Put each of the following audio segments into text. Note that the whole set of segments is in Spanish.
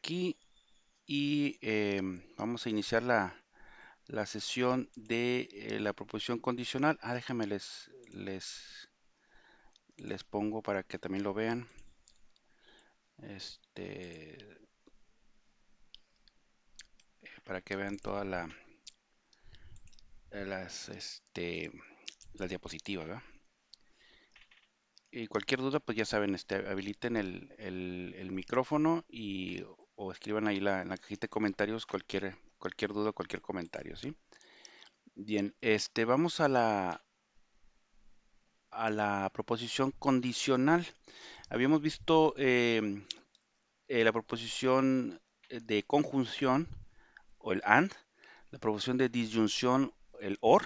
aquí y vamos a iniciar la sesión de la proposición condicional. Déjenme les pongo para que también lo vean. Este, para que vean todas las diapositivas, ¿verdad? Y cualquier duda, pues ya saben, habiliten el micrófono o escriban ahí en la cajita de comentarios cualquier duda, cualquier comentario, ¿sí? Bien, vamos a la proposición condicional. Habíamos visto la proposición de conjunción o el AND, la proposición de disyunción, el OR,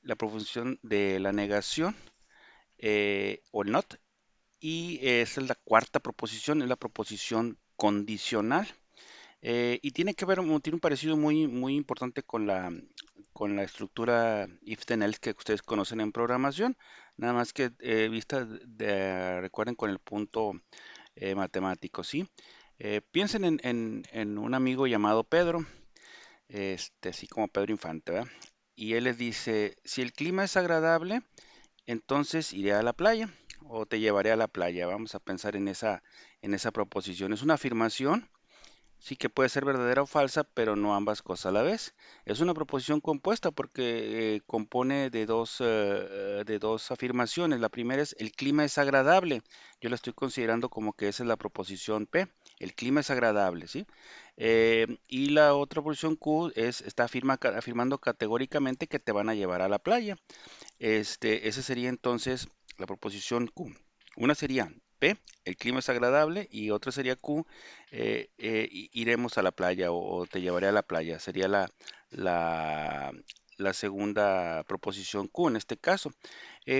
la proposición de la negación o el NOT, y esa es la cuarta proposición, es la proposición condicional. Y tiene que ver, tiene un parecido muy, muy importante con la estructura if then else que ustedes conocen en programación, nada más que vista recuerden con el punto matemático, ¿sí? Piensen en un amigo llamado Pedro, así como Pedro Infante, ¿verdad? Y él les dice, si el clima es agradable, entonces iré a la playa o te llevaré a la playa. Vamos a pensar en esa proposición. Es una afirmación. Sí que puede ser verdadera o falsa, pero no ambas cosas a la vez. Es una proposición compuesta porque compone de dos afirmaciones. La primera es el clima es agradable. Yo la estoy considerando como que esa es la proposición P. El clima es agradable, ¿sí? Y la otra proposición Q está afirmando categóricamente que te van a llevar a la playa. Esa sería entonces la proposición Q. Una sería P, el clima es agradable, y otra sería Q, iremos a la playa o te llevaré a la playa. Sería la, la segunda proposición Q en este caso.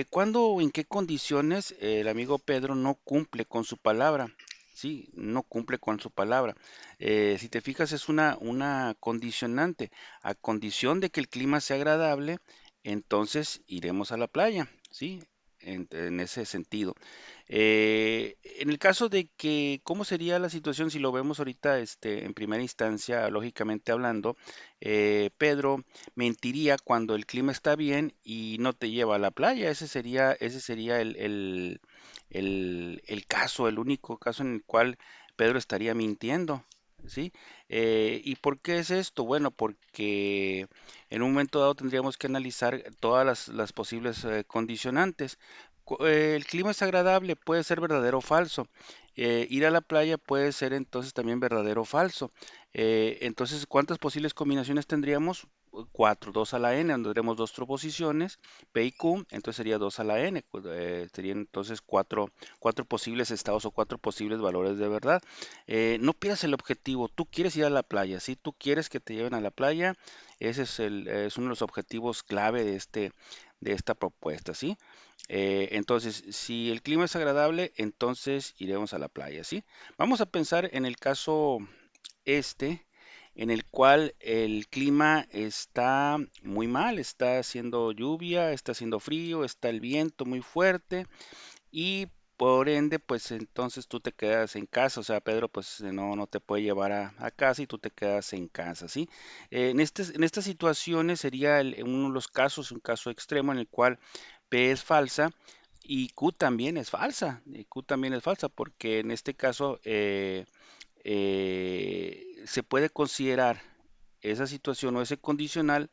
¿Cuándo o en qué condiciones el amigo Pedro no cumple con su palabra? Sí, no cumple con su palabra. Si te fijas, es una condicionante. A condición de que el clima sea agradable, entonces iremos a la playa, ¿sí? En ese sentido. En el caso de que, ¿cómo sería la situación si lo vemos ahorita en primera instancia, lógicamente hablando? Pedro mentiría cuando el clima está bien y no te lleva a la playa. Ese sería el caso, el único caso en el cual Pedro estaría mintiendo. ¿Sí? ¿Y por qué es esto? Bueno, porque en un momento dado tendríamos que analizar todas las posibles condicionantes. El clima es agradable, puede ser verdadero o falso. Ir a la playa puede ser entonces también verdadero o falso. Entonces, ¿cuántas posibles combinaciones tendríamos? Cuatro, 2 a la n, donde tendremos dos proposiciones, P y Q, entonces sería 2 a la n, serían entonces cuatro posibles estados o cuatro posibles valores de verdad. No pierdas el objetivo, tú quieres ir a la playa, ¿sí? Tú quieres que te lleven a la playa, ese es uno de los objetivos clave de esta propuesta, ¿sí? Entonces, si el clima es agradable, entonces iremos a la playa, ¿sí? Vamos a pensar en el caso este, en el cual el clima está muy mal, está haciendo lluvia, está haciendo frío, está el viento muy fuerte y por ende, pues entonces tú te quedas en casa, o sea, Pedro pues no te puede llevar a casa y tú te quedas en casa, ¿sí? En estas situaciones sería uno de los casos, un caso extremo en el cual P es falsa y Q también es falsa, porque en este caso se puede considerar esa situación o ese condicional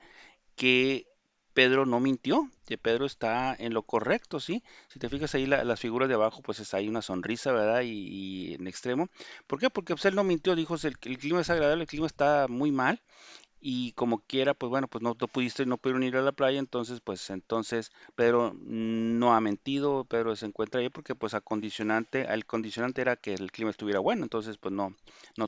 que Pedro no mintió, que Pedro está en lo correcto, ¿sí? Si te fijas ahí las figuras de abajo, pues hay una sonrisa, ¿verdad? Y en extremo. ¿Por qué? Porque pues, él no mintió, dijo, el clima es agradable, el clima está muy mal y como quiera, pues bueno, pues no pudieron ir a la playa, entonces Pedro no ha mentido, Pedro se encuentra ahí porque pues el condicionante era que el clima estuviera bueno, entonces pues no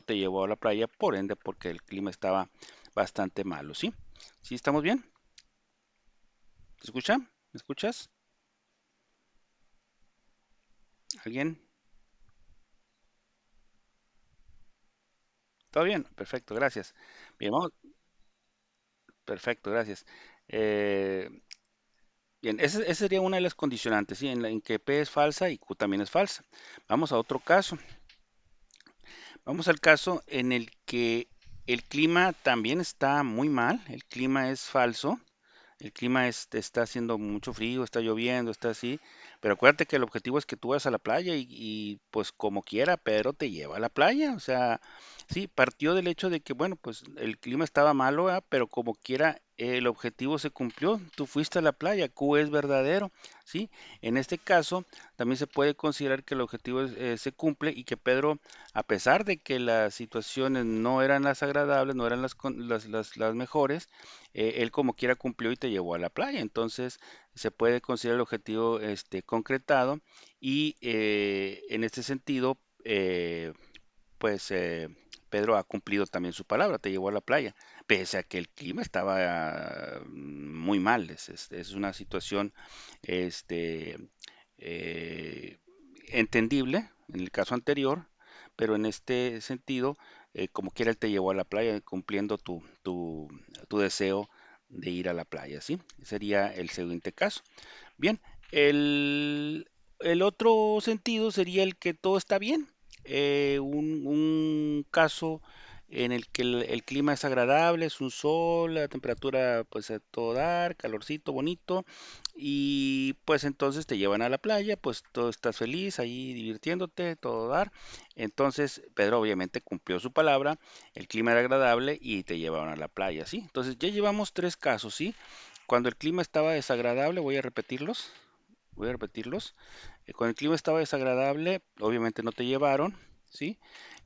te llevó a la playa, por ende, porque el clima estaba bastante malo, ¿sí? ¿Sí estamos bien? ¿Se escucha? ¿Me escuchas? ¿Alguien? ¿Todo bien? Perfecto, gracias. Bien, vamos, perfecto, gracias. Eh, bien, esa sería una de las condicionantes, ¿sí? En que P es falsa y Q también es falsa. Vamos a otro caso. Vamos al caso en el que el clima también está muy mal, el clima es falso. El clima está haciendo mucho frío, está lloviendo, está así, pero acuérdate que el objetivo es que tú vayas a la playa pues como quiera, Pedro te lleva a la playa, o sea, sí, partió del hecho de que, bueno, pues el clima estaba malo, ¿verdad? Pero como quiera, el objetivo se cumplió, tú fuiste a la playa, Q es verdadero, ¿sí? En este caso, también se puede considerar que el objetivo se cumple y que Pedro, a pesar de que las situaciones no eran las agradables, no eran las mejores, él como quiera cumplió y te llevó a la playa. Entonces se puede considerar el objetivo concretado y en este sentido, pues Pedro ha cumplido también su palabra, te llevó a la playa, pese a que el clima estaba muy mal. Es una situación este, eh, entendible en el caso anterior, pero en este sentido, como quiera, él te llevó a la playa cumpliendo tu deseo de ir a la playa, ¿sí? Sería el siguiente caso. Bien, el otro sentido sería el que todo está bien. Un caso en el que el clima es agradable, es un sol, la temperatura pues a todo dar, calorcito, bonito, y pues entonces te llevan a la playa, pues todo estás feliz ahí divirtiéndote, todo dar. Entonces Pedro obviamente cumplió su palabra, el clima era agradable y te llevaron a la playa, ¿sí? Entonces ya llevamos tres casos, ¿sí? Cuando el clima estaba desagradable, voy a repetirlos. Cuando el clima estaba desagradable, obviamente no te llevaron, ¿sí?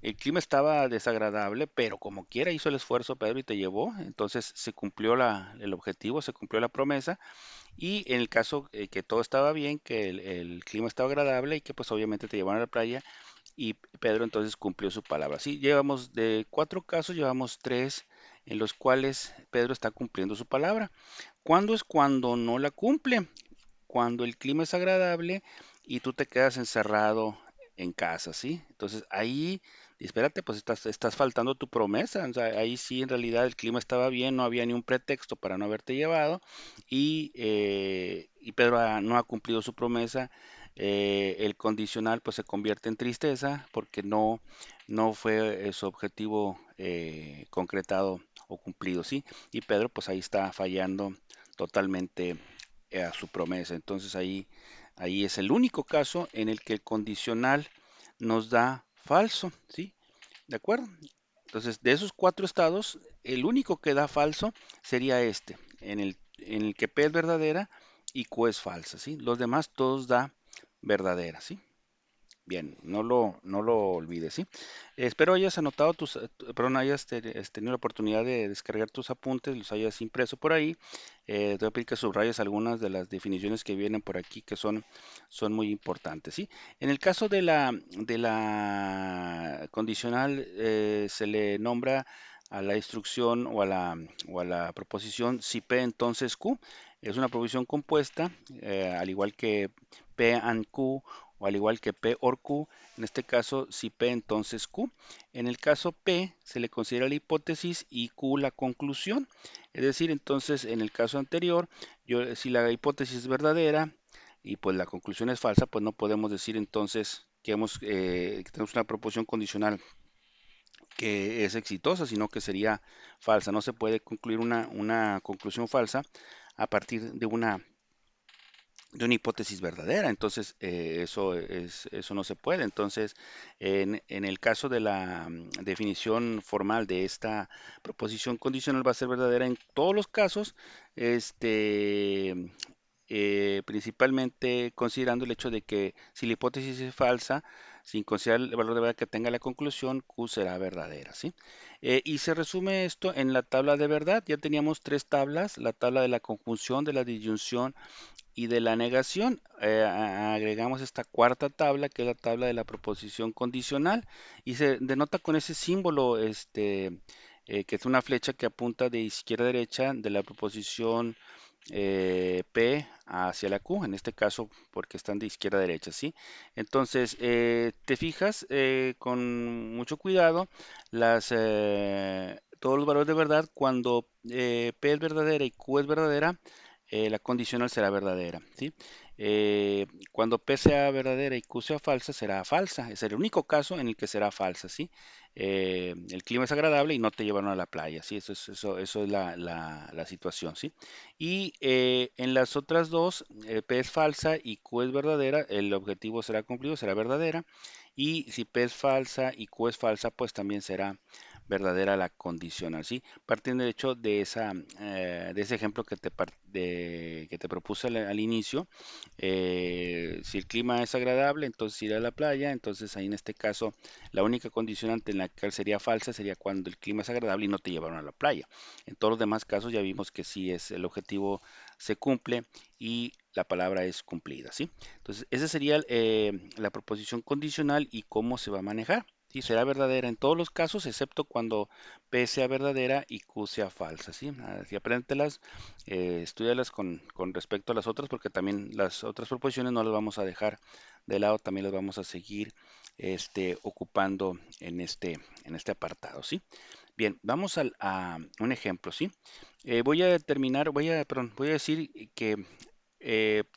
El clima estaba desagradable, pero como quiera hizo el esfuerzo Pedro y te llevó, entonces se cumplió el objetivo, se cumplió la promesa. Y en el caso que todo estaba bien, que el clima estaba agradable y que pues obviamente te llevaron a la playa y Pedro entonces cumplió su palabra. Sí, llevamos de cuatro casos, llevamos tres en los cuales Pedro está cumpliendo su palabra. ¿Cuándo es cuando no la cumple? Cuando el clima es agradable y tú te quedas encerrado en casa, ¿sí? Entonces ahí, espérate, pues estás faltando tu promesa. O sea, ahí sí en realidad el clima estaba bien, no había ni un pretexto para no haberte llevado y Pedro no ha cumplido su promesa. El condicional pues se convierte en tristeza porque no fue su objetivo concretado o cumplido, ¿sí? Y Pedro pues ahí está fallando totalmente a su promesa. Entonces ahí es el único caso en el que el condicional nos da falso, ¿sí? ¿De acuerdo? Entonces, de esos cuatro estados, el único que da falso sería este, en el que P es verdadera y Q es falsa, ¿sí? Los demás todos da verdadera, ¿sí? Bien, no lo olvides, ¿sí? Espero hayas anotado perdón, hayas tenido la oportunidad de descargar tus apuntes, los hayas impreso por ahí. Te voy a pedir que subrayes algunas de las definiciones que vienen por aquí que son muy importantes, ¿sí? En el caso de la condicional, se le nombra a la instrucción o a la proposición si P entonces Q. Es una proposición compuesta, al igual que P and Q o al igual que P or Q, en este caso si P entonces Q. En el caso P se le considera la hipótesis y Q la conclusión. Es decir, entonces en el caso anterior, si la hipótesis es verdadera y pues la conclusión es falsa, pues no podemos decir entonces que tenemos una proposición condicional que es exitosa, sino que sería falsa. No se puede concluir una conclusión falsa a partir de una hipótesis verdadera. Entonces, eso no se puede. Entonces, en el caso de la definición formal de esta proposición condicional va a ser verdadera en todos los casos, este, principalmente considerando el hecho de que si la hipótesis es falsa, sin considerar el valor de verdad que tenga la conclusión, Q será verdadera, ¿sí? Y se resume esto en la tabla de verdad. Ya teníamos tres tablas, la tabla de la conjunción, de la disyunción y de la negación. Agregamos esta cuarta tabla, que es la tabla de la proposición condicional, y se denota con ese símbolo, que es una flecha que apunta de izquierda a derecha de la proposición P hacia la Q, en este caso porque están de izquierda a derecha, ¿sí? Entonces, te fijas con mucho cuidado todos los valores de verdad. Cuando P es verdadera y Q es verdadera, la condicional será verdadera, ¿sí? Cuando P sea verdadera y Q sea falsa, será falsa. Es el único caso en el que será falsa, ¿sí? El clima es agradable y no te llevaron a la playa, ¿sí? Eso es la situación, ¿sí? Y en las otras dos, P es falsa y Q es verdadera, el objetivo será cumplido, será verdadera. Y si P es falsa y Q es falsa, pues también será verdadera la condicional, ¿sí? Partiendo de hecho de ese ejemplo que te propuse al inicio, si el clima es agradable, entonces ir a la playa, entonces ahí en este caso la única condicionante en la que sería falsa sería cuando el clima es agradable y no te llevaron a la playa. En todos los demás casos ya vimos que sí es el objetivo se cumple y la palabra es cumplida, ¿sí? Entonces, esa sería la proposición condicional y cómo se va a manejar. Sí, será verdadera en todos los casos, excepto cuando P sea verdadera y Q sea falsa, ¿sí? Así apréndetelas, estudialas con respecto a las otras, porque también las otras proposiciones no las vamos a dejar de lado, también las vamos a seguir ocupando en este apartado, ¿sí? Bien, vamos a un ejemplo, ¿sí? Voy a decir que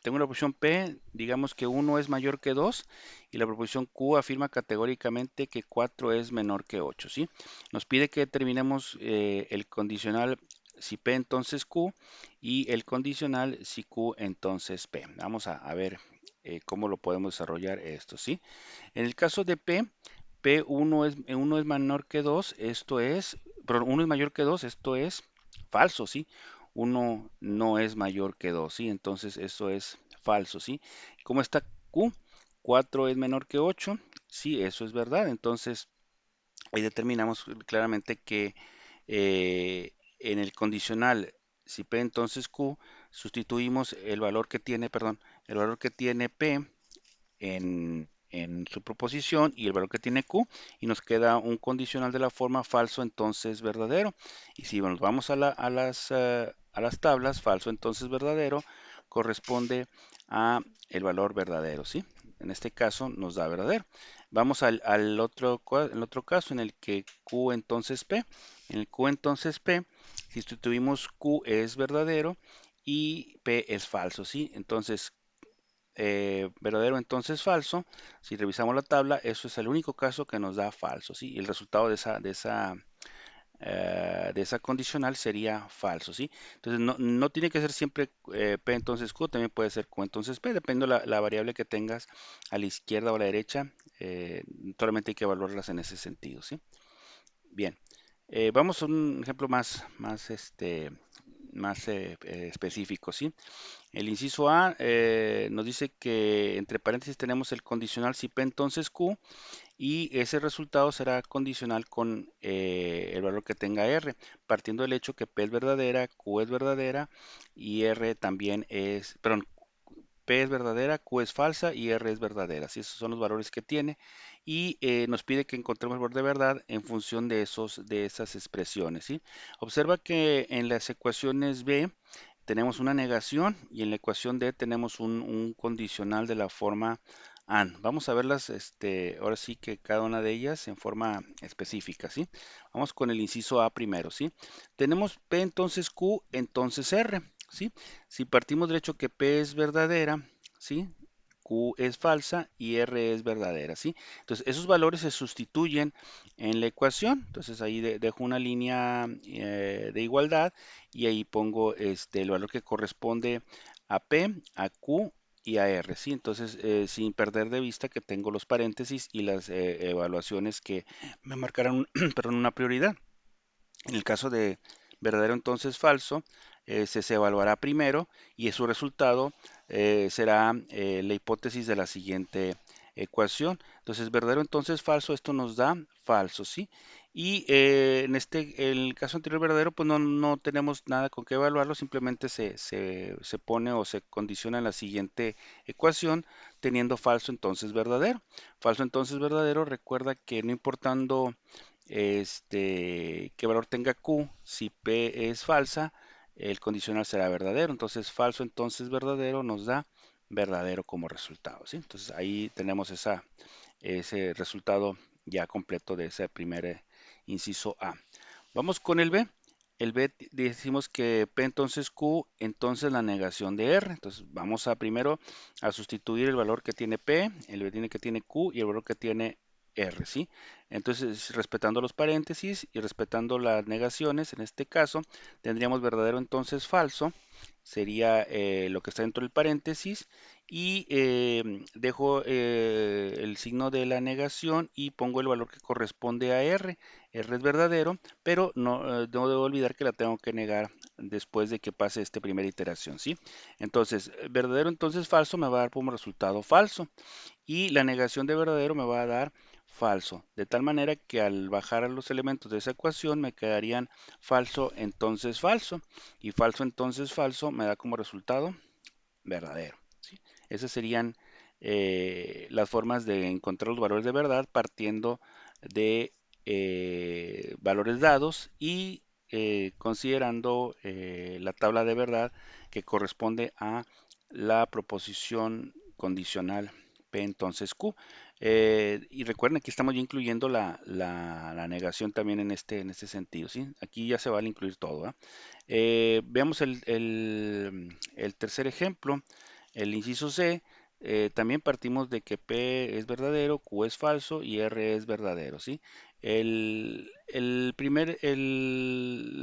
tengo la proposición P, digamos que uno es mayor que 2 y la proposición Q afirma categóricamente que 4 es menor que 8, ¿sí? Nos pide que determinemos el condicional si P entonces Q y el condicional si Q entonces P. Vamos a ver cómo lo podemos desarrollar esto, ¿sí? En el caso de P, uno es menor que 2, perdón, 1 es mayor que 2, esto es falso, ¿sí? Uno no es mayor que 2, ¿sí? Entonces eso es falso, ¿sí? ¿Cómo está Q? 4 es menor que 8, sí, eso es verdad. Entonces ahí determinamos claramente que en el condicional, si P entonces Q, sustituimos el valor que tiene P en su proposición y el valor que tiene Q y nos queda un condicional de la forma falso entonces verdadero. Y si nos vamos a las tablas, falso entonces verdadero corresponde a el valor verdadero, ¿sí? En este caso nos da verdadero. Vamos el otro caso en el que Q entonces P. En el Q entonces P, si sustituimos Q es verdadero y P es falso, ¿sí? Entonces verdadero entonces falso. Si revisamos la tabla, eso es el único caso que nos da falso, ¿sí? Y el resultado de esa condicional sería falso, ¿sí? Entonces no tiene que ser siempre P entonces Q, también puede ser Q entonces P, depende de la variable que tengas a la izquierda o a la derecha, solamente hay que evaluarlas en ese sentido, ¿sí? Bien, vamos a un ejemplo más específico, ¿sí? El inciso A nos dice que entre paréntesis tenemos el condicional si P entonces Q y ese resultado será condicional con el valor que tenga R, partiendo del hecho que P es verdadera, Q es verdadera y R también perdón, P es verdadera, Q es falsa y R es verdadera. ¿Sí? Esos son los valores que tiene y nos pide que encontremos el valor de verdad en función de esas expresiones. ¿Sí? Observa que en las ecuaciones B tenemos una negación y en la ecuación D tenemos un condicional de la forma AND. Vamos a verlas, ahora sí que cada una de ellas en forma específica, ¿sí? Vamos con el inciso A primero, ¿sí? Tenemos P entonces Q entonces R, ¿sí? Si partimos del hecho que P es verdadera, ¿sí? Q es falsa y R es verdadera, ¿sí? Entonces, esos valores se sustituyen en la ecuación. Entonces, ahí dejo una línea de igualdad y ahí pongo el valor que corresponde a P, a Q y a R, ¿sí? Entonces, sin perder de vista que tengo los paréntesis y las evaluaciones que me marcarán, perdón, una prioridad. En el caso de verdadero entonces falso, se evaluará primero y su resultado será la hipótesis de la siguiente ecuación. Entonces, verdadero entonces falso, esto nos da falso, ¿sí? Y en el caso anterior verdadero, pues no tenemos nada con qué evaluarlo, simplemente se pone o se condiciona en la siguiente ecuación, teniendo falso entonces verdadero. Falso entonces verdadero, recuerda que no importando qué valor tenga Q, si P es falsa, el condicional será verdadero. Entonces, falso entonces verdadero nos da verdadero como resultado, ¿sí? Entonces, ahí tenemos ese resultado ya completo de ese primer inciso A. Vamos con el B. El B decimos que P entonces Q, entonces la negación de R. Entonces vamos a primero a sustituir el valor que tiene P, el valor que tiene Q y el valor que tiene R, ¿sí? Entonces, respetando los paréntesis y respetando las negaciones, en este caso, tendríamos verdadero entonces falso, sería lo que está dentro del paréntesis, y dejo el signo de la negación y pongo el valor que corresponde a R. R es verdadero, pero no debo olvidar que la tengo que negar después de que pase esta primera iteración, ¿sí? Entonces, verdadero entonces falso me va a dar como resultado falso y la negación de verdadero me va a dar falso, de tal manera que al bajar a los elementos de esa ecuación me quedarían falso entonces falso y falso entonces falso me da como resultado verdadero, ¿sí? Esas serían las formas de encontrar los valores de verdad partiendo de valores dados y considerando la tabla de verdad que corresponde a la proposición condicional P entonces Q. Y recuerden que estamos ya incluyendo la negación también en este sentido, ¿sí? Aquí ya se vale incluir todo, ¿ah? Veamos el tercer ejemplo, el inciso C. También partimos de que P es verdadero, Q es falso y R es verdadero, ¿sí?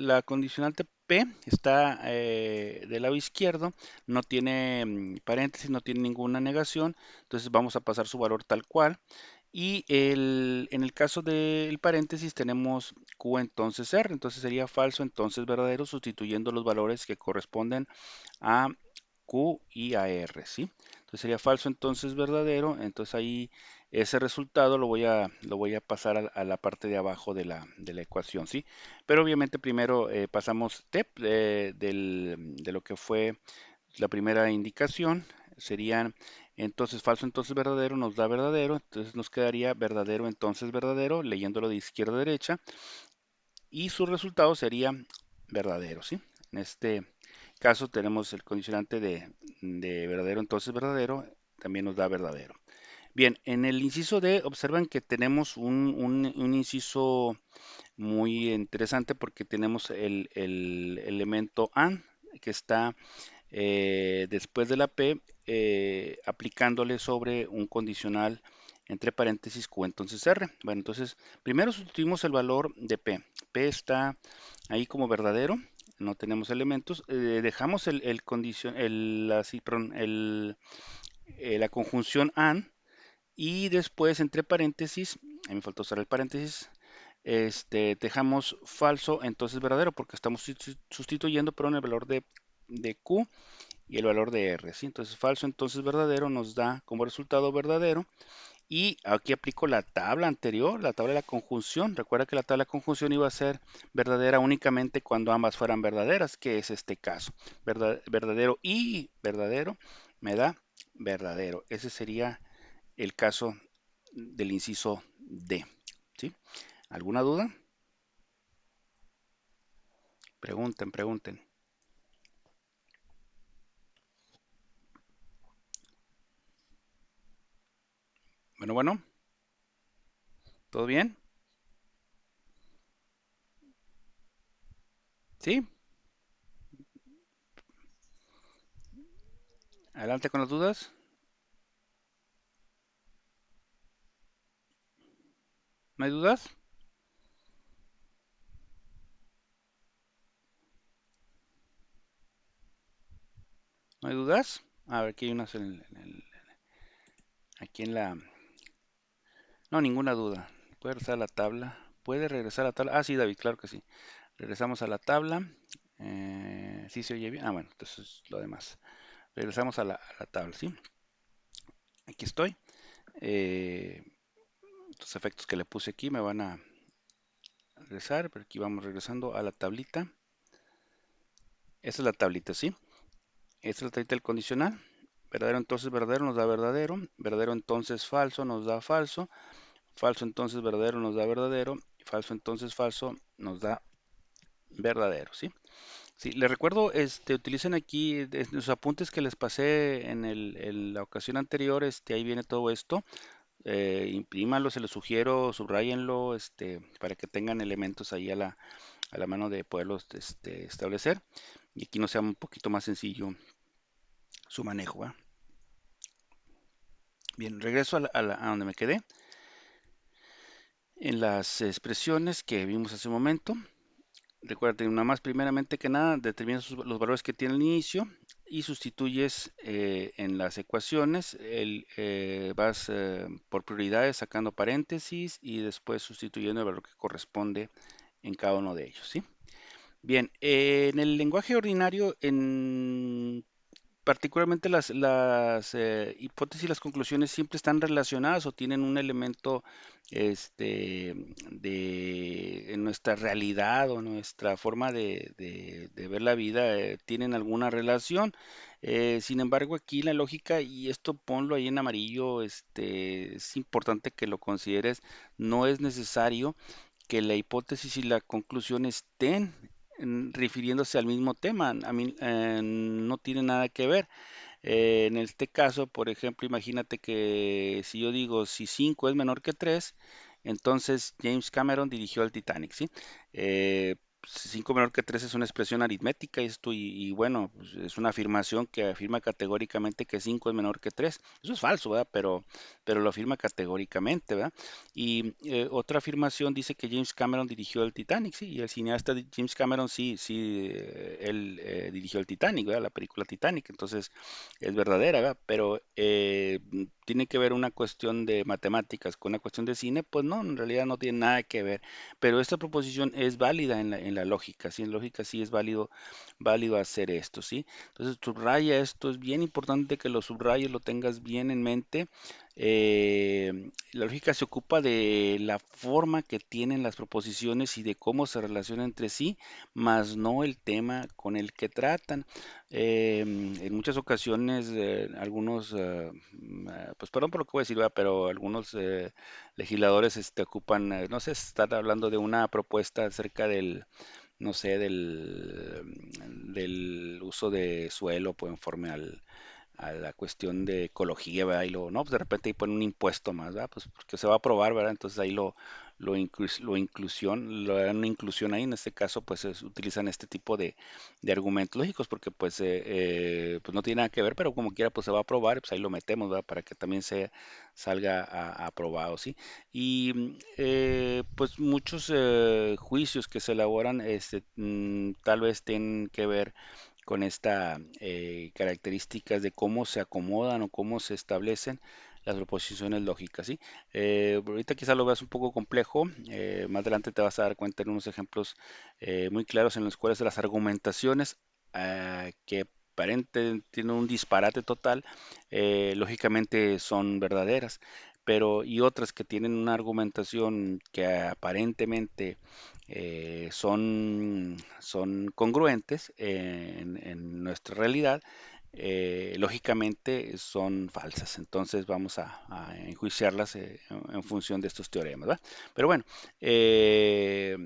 La condicionante P está del lado izquierdo, no tiene paréntesis, no tiene ninguna negación, entonces vamos a pasar su valor tal cual. Y en el caso del paréntesis tenemos Q entonces R, entonces sería falso entonces verdadero sustituyendo los valores que corresponden a Q y a R, ¿sí? Entonces sería falso entonces verdadero, entonces ahí ese resultado lo voy a pasar a la parte de abajo de la ecuación, ¿sí? Pero obviamente primero pasamos TEP de lo que fue la primera indicación, serían entonces falso entonces verdadero nos da verdadero, entonces nos quedaría verdadero entonces verdadero, leyéndolo de izquierda a derecha, y su resultado sería verdadero, ¿sí? En este caso tenemos el condicionante de verdadero entonces verdadero, también nos da verdadero. Bien, en el inciso D observan que tenemos un inciso muy interesante porque tenemos el elemento AND que está después de la P, aplicándole sobre un condicional entre paréntesis Q entonces R. Bueno, entonces primero sustituimos el valor de P. P está ahí como verdadero, no tenemos elementos. Dejamos la conjunción AND y después entre paréntesis, a mí me faltó usar el paréntesis, dejamos falso entonces verdadero porque estamos sustituyendo pero en el valor de Q y el valor de R, ¿sí? Entonces falso, entonces verdadero nos da como resultado verdadero. Y aquí aplico la tabla anterior, la tabla de la conjunción. Recuerda que la tabla de conjunción iba a ser verdadera únicamente cuando ambas fueran verdaderas, que es este caso. Verdadero y verdadero me da verdadero. Ese sería el caso del inciso D, ¿sí? ¿Alguna duda? Pregunten, pregunten. Bueno, bueno, ¿todo bien? ¿Sí? Adelante con las dudas. ¿No hay dudas? ¿No hay dudas? A ver, aquí hay unas aquí en la... No, ninguna duda. Puede regresar a la tabla. Puede regresar a la tabla. Ah, sí, David, claro que sí. Regresamos a la tabla. ¿Sí se oye bien? Ah, bueno, entonces lo demás. Regresamos a a la tabla, ¿sí? Aquí estoy. Eh, los efectos que le puse aquí me van a regresar, pero aquí vamos regresando a la tablita. Esta es la tablita, ¿sí? Esta es la tablita del condicional. Verdadero entonces verdadero nos da verdadero. Verdadero entonces falso nos da falso. Falso entonces verdadero nos da verdadero. Y falso entonces falso nos da verdadero, ¿sí? Sí, les recuerdo, utilicen aquí los apuntes que les pasé en la ocasión anterior, ahí viene todo esto. Imprímanlo, se los sugiero, subrayenlo, para que tengan elementos ahí a la mano de poderlos establecer. Y aquí nos sea un poquito más sencillo su manejo, ¿va? Bien, regreso a donde me quedé. En las expresiones que vimos hace un momento, recuerda, una más, primeramente que nada, determinas los valores que tiene al inicio y sustituyes en las ecuaciones, vas por prioridades sacando paréntesis y después sustituyendo el valor que corresponde en cada uno de ellos, ¿sí? Bien, en el lenguaje ordinario, particularmente las hipótesis y las conclusiones siempre están relacionadas o tienen un elemento en nuestra realidad o nuestra forma de ver la vida, tienen alguna relación. Sin embargo, aquí la lógica, y esto ponlo ahí en amarillo, es importante que lo consideres, no es necesario que la hipótesis y la conclusión estén refiriéndose al mismo tema. A mí no tiene nada que ver. En este caso, por ejemplo, imagínate que si yo digo si 5 es menor que 3, entonces James Cameron dirigió el Titanic, ¿sí? 5 menor que 3 es una expresión aritmética y bueno, pues, es una afirmación que afirma categóricamente que 5 es menor que 3. Eso es falso, ¿verdad? Pero lo afirma categóricamente, ¿verdad? Y otra afirmación dice que James Cameron dirigió el Titanic, sí, y el cineasta James Cameron sí, sí, él dirigió el Titanic, ¿verdad? La película Titanic, entonces es verdadera, ¿verdad? Pero tiene que ver una cuestión de matemáticas con una cuestión de cine, pues no, en realidad no tiene nada que ver. Pero esta proposición es válida en la lógica, ¿sí? En lógica sí es válido hacer esto, ¿sí? Entonces subraya esto, es bien importante que lo subrayes, lo tengas bien en mente. La lógica se ocupa de la forma que tienen las proposiciones y de cómo se relacionan entre sí, más no el tema con el que tratan. En muchas ocasiones, algunos, pues perdón por lo que voy a decir, ¿verdad? Pero algunos legisladores ocupan, no sé, están hablando de una propuesta acerca del, no sé, del uso de suelo, pues, conforme a la cuestión de ecología, ¿verdad? Y luego, no, pues de repente ahí ponen un impuesto más, ¿verdad? Pues porque se va a aprobar, ¿verdad? Entonces ahí lo dan una inclusión ahí, en este caso, pues utilizan este tipo de argumentos lógicos, porque pues no tiene nada que ver, pero como quiera, pues se va a aprobar, pues ahí lo metemos, ¿verdad? Para que también se salga aprobado, ¿sí? Y pues muchos juicios que se elaboran, tal vez tienen que ver con esta características de cómo se acomodan o cómo se establecen las proposiciones lógicas, ¿sí? Ahorita quizá lo veas un poco complejo, más adelante te vas a dar cuenta en unos ejemplos muy claros en los cuales las argumentaciones que aparentemente tienen un disparate total, lógicamente son verdaderas, pero y otras que tienen una argumentación que aparentemente son congruentes en nuestra realidad, lógicamente son falsas. Entonces vamos a enjuiciarlas en función de estos teoremas, ¿verdad? Pero bueno, eh,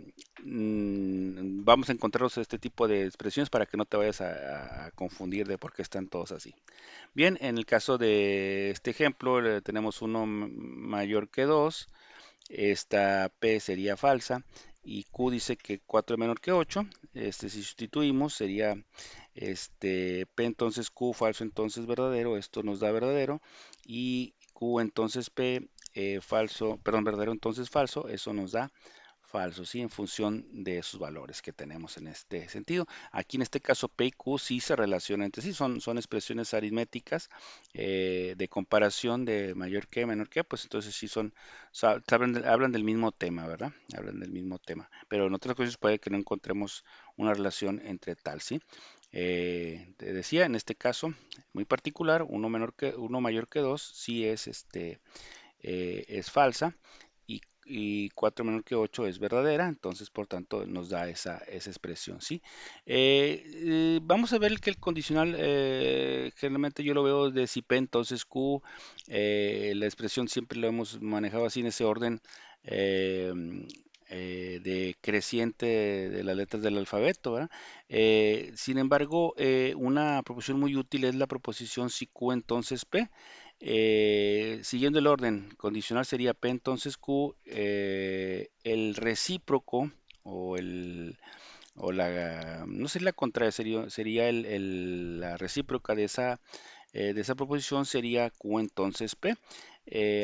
vamos a encontrarnos este tipo de expresiones para que no te vayas a confundir de por qué están todos así. Bien, en el caso de este ejemplo, tenemos uno mayor que 2. Esta P sería falsa y Q dice que 4 es menor que 8. Si sustituimos sería P entonces Q falso entonces verdadero. Esto nos da verdadero. Y Q entonces P falso, perdón, verdadero entonces falso. Eso nos da falso, ¿sí? En función de esos valores que tenemos en este sentido. Aquí en este caso P y Q sí se relacionan entre sí, son expresiones aritméticas de comparación de mayor que, menor que, pues entonces sí hablan del mismo tema, ¿verdad? Hablan del mismo tema, pero en otras cosas puede que no encontremos una relación entre tal, ¿sí? Te decía, en este caso muy particular, uno mayor que 2 sí es falsa y 4 menor que 8 es verdadera, entonces por tanto nos da esa expresión, ¿sí? Vamos a ver que el condicional, generalmente yo lo veo de si P, entonces Q, la expresión siempre lo hemos manejado así en ese orden eh, de creciente de las letras del alfabeto, ¿verdad? Sin embargo, una proposición muy útil es la proposición si Q entonces P. Siguiendo el orden, condicional sería P entonces Q, el recíproco o el o la, no sería la contraria, sería la recíproca de esa proposición sería Q entonces P.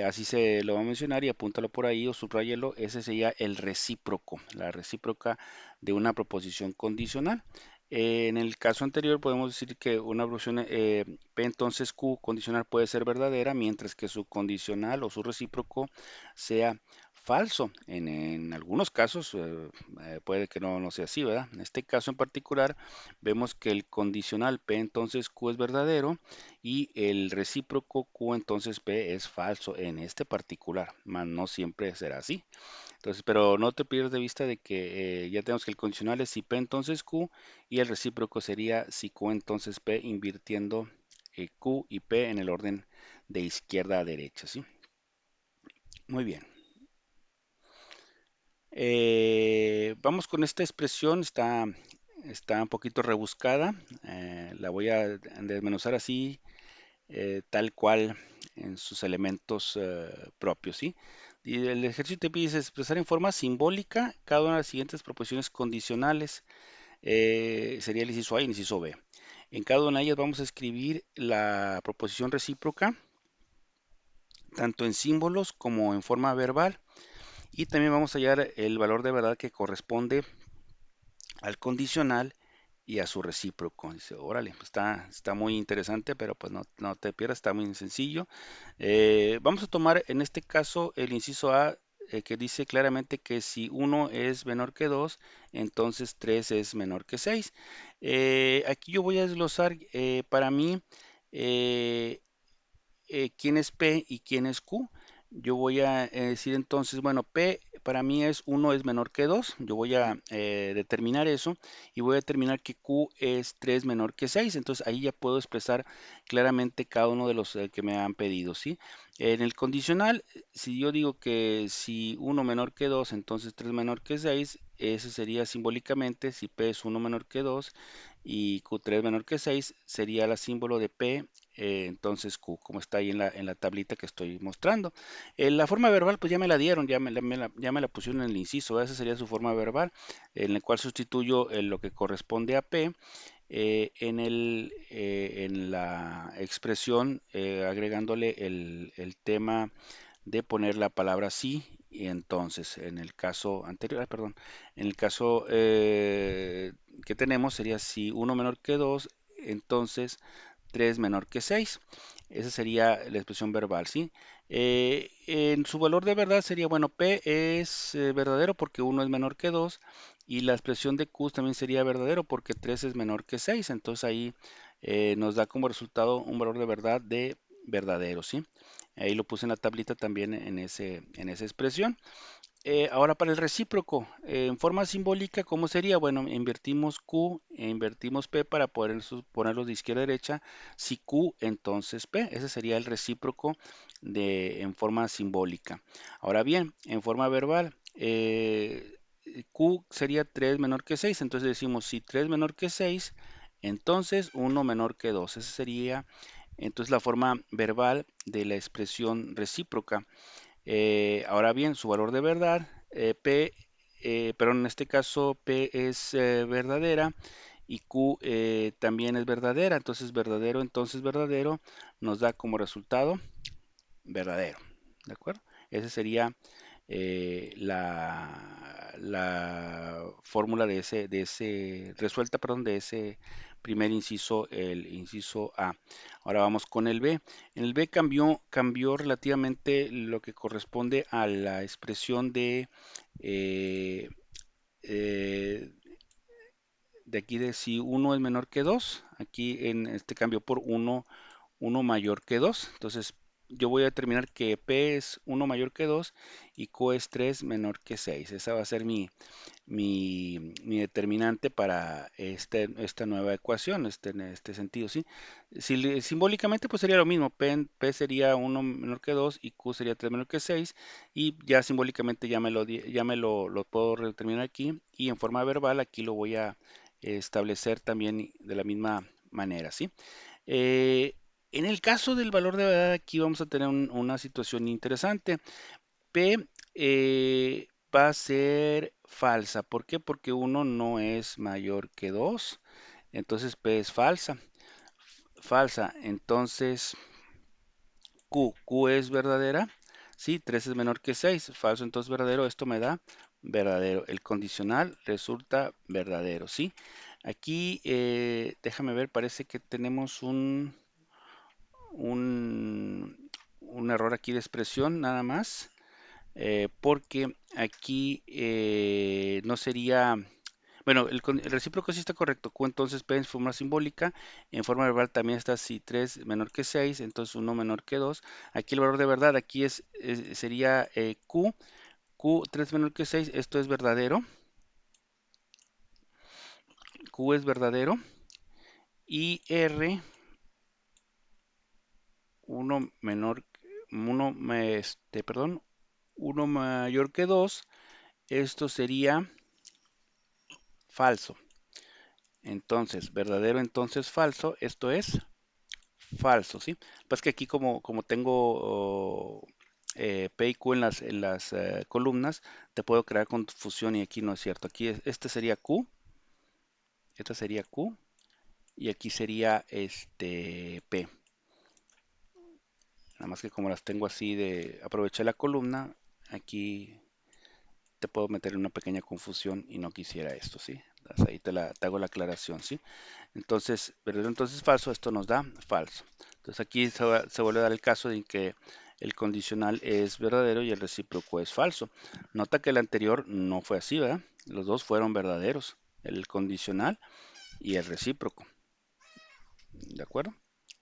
Así se lo va a mencionar y apúntalo por ahí o subráyelo. Ese sería el recíproco, la recíproca de una proposición condicional. En el caso anterior podemos decir que una proposición P entonces Q condicional puede ser verdadera, mientras que su condicional o su recíproco sea falso. En algunos casos puede que no sea así, ¿verdad? En este caso en particular vemos que el condicional P entonces Q es verdadero y el recíproco Q entonces P es falso en este particular, mas no siempre será así. Entonces, pero no te pierdas de vista de que ya tenemos que el condicional es si P entonces Q y el recíproco sería si Q entonces P invirtiendo Q y P en el orden de izquierda a derecha, ¿sí? Muy bien. Vamos con esta expresión, está un poquito rebuscada, la voy a desmenuzar así, tal cual en sus elementos propios, ¿sí? Y el ejercicio te pide expresar en forma simbólica cada una de las siguientes proposiciones condicionales, sería el inciso A y el inciso B. En cada una de ellas vamos a escribir la proposición recíproca, tanto en símbolos como en forma verbal, y también vamos a hallar el valor de verdad que corresponde al condicional y a su recíproco. Dice, órale, pues está muy interesante, pero pues no te pierdas, está muy sencillo. Vamos a tomar en este caso el inciso A, que dice claramente que si uno es menor que 2, entonces 3 es menor que 6. Aquí yo voy a desglosar para mí eh, quién es P y quién es Q. Yo voy a decir entonces, bueno, P para mí es uno es menor que 2. Yo voy a determinar eso y voy a determinar que Q es 3 menor que 6. Entonces ahí ya puedo expresar claramente cada uno de los que me han pedido, ¿sí? En el condicional, si yo digo que si uno menor que 2, entonces 3 menor que 6, ese sería simbólicamente, si P es uno menor que 2 y Q3 menor que 6, sería el símbolo de P entonces Q, como está ahí en la tablita que estoy mostrando. La forma verbal, pues ya me la dieron, ya me la pusieron en el inciso, esa sería su forma verbal, en el cual sustituyo lo que corresponde a P en la expresión, agregándole el tema de poner la palabra sí y entonces. En el caso anterior, perdón, en el caso que tenemos sería si uno menor que 2, entonces 3 menor que 6. Esa sería la expresión verbal, ¿sí? En su valor de verdad sería, bueno, P es verdadero porque uno es menor que 2 y la expresión de Q también sería verdadero porque 3 es menor que 6. Entonces ahí nos da como resultado un valor de verdad de verdadero, ¿sí? Ahí lo puse en la tablita también en esa expresión. Ahora para el recíproco, en forma simbólica, ¿cómo sería? Bueno, invertimos Q e invertimos P para ponerlos de izquierda a derecha. Si Q, entonces P. Ese sería el recíproco en forma simbólica. Ahora bien, en forma verbal, Q sería 3 menor que 6. Entonces decimos, si 3 menor que 6, entonces uno menor que 2. Esa sería entonces la forma verbal de la expresión recíproca. Ahora bien, su valor de verdad, P, pero en este caso P es verdadera y Q también es verdadera. Entonces verdadero nos da como resultado verdadero. ¿De acuerdo? Esa sería la fórmula resuelta, perdón, de ese primer inciso, el inciso A. Ahora vamos con el B. En el B cambió relativamente lo que corresponde a la expresión eh, eh, de aquí de si uno es menor que 2. Aquí en este cambio por uno mayor que 2. Entonces yo voy a determinar que P es uno mayor que 2 y Q es 3 menor que 6. Esa va a ser mi determinante para esta nueva ecuación, en este sentido, ¿sí? Simbólicamente pues sería lo mismo, P sería uno menor que 2 y Q sería 3 menor que 6 y ya simbólicamente lo puedo determinar aquí y en forma verbal aquí lo voy a establecer también de la misma manera, ¿sí? Eh, en el caso del valor de verdad, aquí vamos a tener una situación interesante. P va a ser falsa. ¿Por qué? Porque uno no es mayor que 2. Entonces P es falsa. Falsa. Entonces Q es verdadera. Sí, 3 es menor que 6. Falso, entonces verdadero. Esto me da verdadero. El condicional resulta verdadero. ¿Sí? Aquí, déjame ver, parece que tenemos un error aquí de expresión nada más. Porque aquí no sería, bueno, el recíproco sí está correcto. Q entonces P en forma simbólica, en forma verbal también está si 3 menor que 6, entonces uno menor que 2. Aquí el valor de verdad, aquí sería Q 3 menor que 6, esto es verdadero, Q es verdadero, y R uno menor, perdón, uno mayor que 2, esto sería falso. Entonces, verdadero, entonces falso, esto es falso, ¿sí? Pues que aquí como tengo P y Q en las columnas, te puedo crear confusión y aquí no es cierto. Aquí este sería Q, esta sería Q y aquí sería P. Nada más que como las tengo así de aproveché la columna, aquí te puedo meter en una pequeña confusión y no quisiera esto, ¿sí? Ahí te hago la aclaración, ¿sí? Entonces, verdadero, entonces falso, esto nos da falso. Entonces aquí se vuelve a dar el caso de que el condicional es verdadero y el recíproco es falso. Nota que el anterior no fue así, ¿verdad? Los dos fueron verdaderos, el condicional y el recíproco, ¿de acuerdo?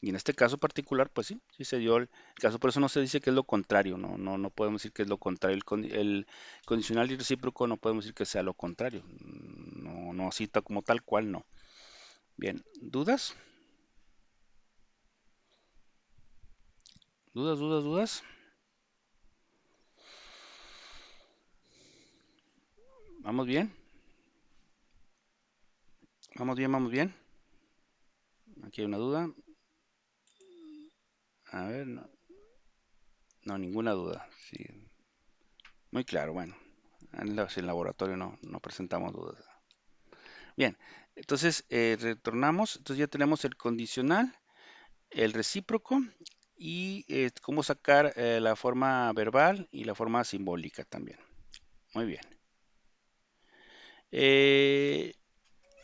Y en este caso particular, pues sí, sí se dio el caso, por eso no se dice que es lo contrario, no podemos decir que es lo contrario. El condicional y recíproco no podemos decir que sea lo contrario, no cita como tal cual, no. Bien, ¿dudas? ¿Dudas, dudas, dudas? ¿Vamos bien? ¿Vamos bien, vamos bien? Aquí hay una duda. A ver, no, no, ninguna duda. Sí, muy claro, bueno. En el laboratorio no presentamos dudas. Bien, entonces retornamos. Entonces ya tenemos el condicional, el recíproco y cómo sacar la forma verbal y la forma simbólica también. Muy bien. Eh,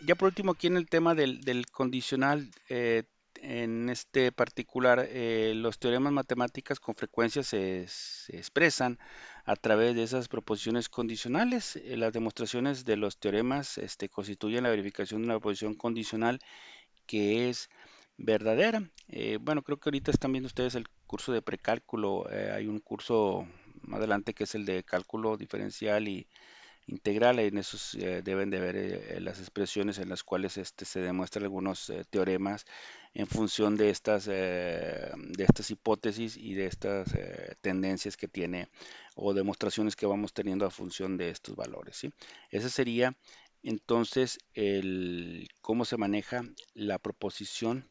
Ya por último, aquí en el tema del condicional, en este particular, los teoremas matemáticos con frecuencia se expresan a través de esas proposiciones condicionales. Las demostraciones de los teoremas constituyen la verificación de una proposición condicional que es verdadera. Bueno, creo que ahorita están viendo ustedes el curso de precálculo. Hay un curso más adelante que es el de cálculo diferencial y integral. En esos deben de ver las expresiones en las cuales se demuestran algunos teoremas en función de estas hipótesis y de estas tendencias que tiene o demostraciones que vamos teniendo a función de estos valores, ¿sí? Ese sería entonces cómo se maneja la proposición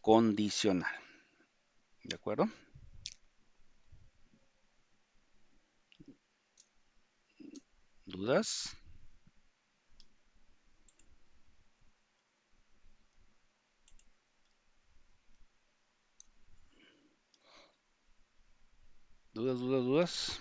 condicional. ¿De acuerdo? ¿Dudas? ¿Dudas, dudas, dudas?